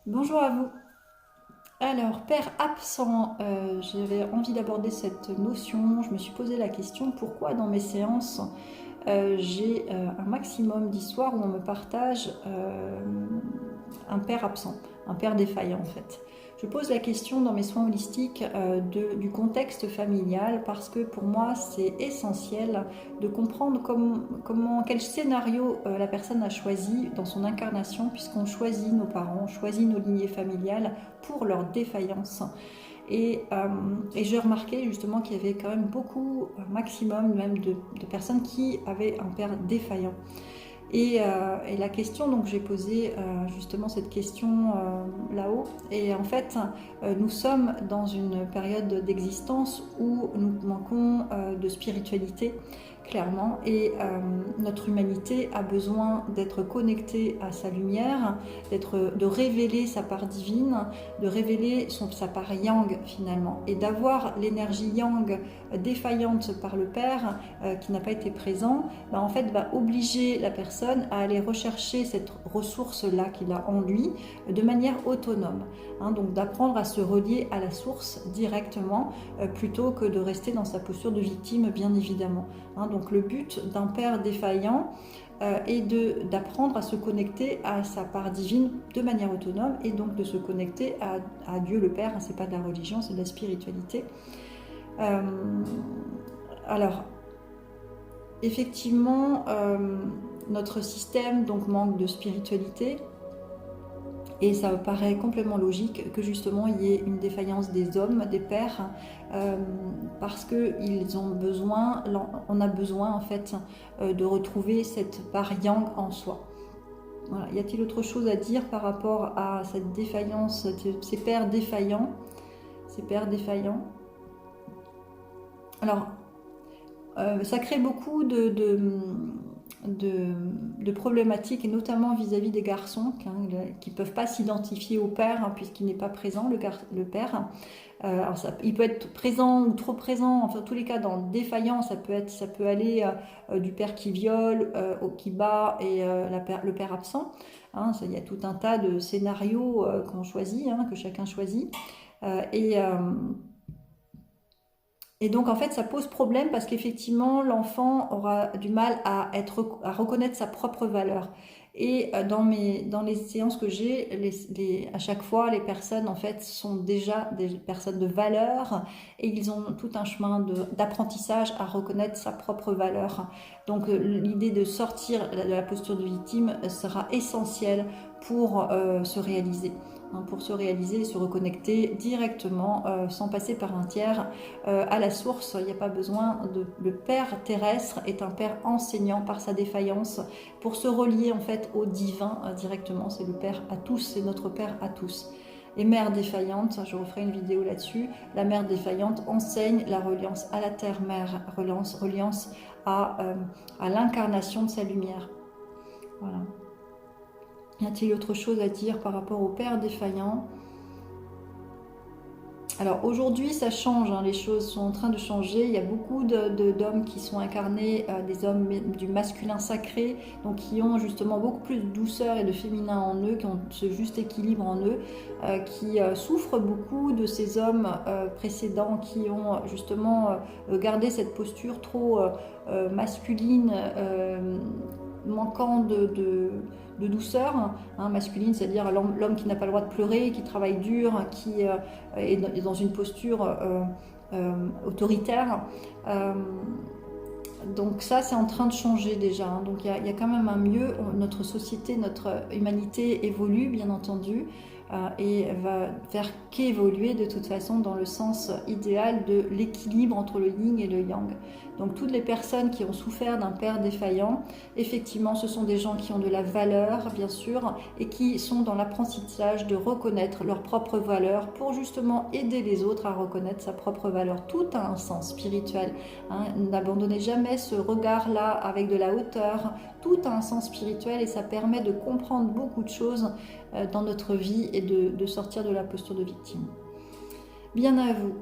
Bonjour à vous. Alors, père absent, j'avais envie d'aborder cette notion. Je me suis posé la question pourquoi dans mes séances j'ai un maximum d'histoires où on me partage un père absent, un père défaillant en fait. Je pose la question dans mes soins holistiques du contexte familial parce que pour moi c'est essentiel de comprendre quel scénario la personne a choisi dans son incarnation, puisqu'on choisit nos parents, on choisit nos lignées familiales pour leur défaillance. Et j'ai remarqué justement qu'il y avait quand même beaucoup, un maximum même de personnes qui avaient un père défaillant. Et la question, donc j'ai posé justement cette question là-haut. Et en fait, nous sommes dans une période d'existence où nous manquons de spiritualité, clairement. Et notre humanité a besoin d'être connectée à sa lumière, de révéler sa part divine, de révéler sa part yang finalement. Et d'avoir l'énergie yang défaillante par le Père qui n'a pas été présent, en fait va obliger la personne à aller rechercher cette ressource-là qu'il a en lui de manière autonome. Donc d'apprendre à se relier à la source directement plutôt que de rester dans sa posture de victime, bien évidemment. Donc le but d'un père défaillant est d'apprendre à se connecter à sa part divine de manière autonome, et donc de se connecter à Dieu le Père. C'est pas de la religion, c'est de la spiritualité. Alors, effectivement, notre système donc manque de spiritualité, et ça me paraît complètement logique que justement il y ait une défaillance des hommes, des pères, parce qu'ils ont besoin, on a besoin en fait de retrouver cette part yang en soi. Voilà. Y a-t-il autre chose à dire par rapport à cette défaillance, ces pères défaillants, Alors, ça crée beaucoup de problématiques, et notamment vis-à-vis des garçons qui ne peuvent pas s'identifier au père puisqu'il n'est pas présent, le père. Alors il peut être présent ou trop présent, enfin, en tous les cas, dans le défaillant, ça peut aller du père qui viole au qui bat, et le père absent. Il y a tout un tas de scénarios qu'on choisit, que chacun choisit. Et donc en fait ça pose problème parce qu'effectivement l'enfant aura du mal à reconnaître sa propre valeur. Et dans les séances que j'ai, à chaque fois les personnes en fait sont déjà des personnes de valeur, et ils ont tout un chemin d'apprentissage à reconnaître sa propre valeur. Donc l'idée de sortir de la posture de victime sera essentielle pour se réaliser. Pour se réaliser, se reconnecter directement, sans passer par un tiers, à la source. Il n'y a pas besoin le Père terrestre est un Père enseignant par sa défaillance pour se relier en fait au divin directement. C'est le Père à tous, c'est notre Père à tous. Et mère défaillante, je referai une vidéo là-dessus. La mère défaillante enseigne la reliance à la terre-mère, reliance à l'incarnation de sa lumière. Voilà. Y a-t-il autre chose à dire par rapport au père défaillant? Alors aujourd'hui ça change, les choses sont en train de changer, il y a beaucoup d'hommes qui sont incarnés, des hommes du masculin sacré, donc qui ont justement beaucoup plus de douceur et de féminin en eux, qui ont ce juste équilibre en eux, qui souffrent beaucoup de ces hommes précédents qui ont justement gardé cette posture trop masculine, manquant de douceur, masculine, c'est-à-dire l'homme qui n'a pas le droit de pleurer, qui travaille dur, qui est dans une posture autoritaire. Donc ça, c'est en train de changer déjà. Donc il y a quand même un mieux. Notre société, notre humanité évolue, bien entendu, et va faire qu'évoluer de toute façon dans le sens idéal de l'équilibre entre le yin et le yang. Donc toutes les personnes qui ont souffert d'un père défaillant, effectivement, ce sont des gens qui ont de la valeur, bien sûr, et qui sont dans l'apprentissage de reconnaître leur propre valeur pour justement aider les autres à reconnaître sa propre valeur. Tout a un sens spirituel. N'abandonnez jamais ce regard-là avec de la hauteur. Tout a un sens spirituel, et ça permet de comprendre beaucoup de choses dans notre vie et de sortir de la posture de victime. Bien à vous.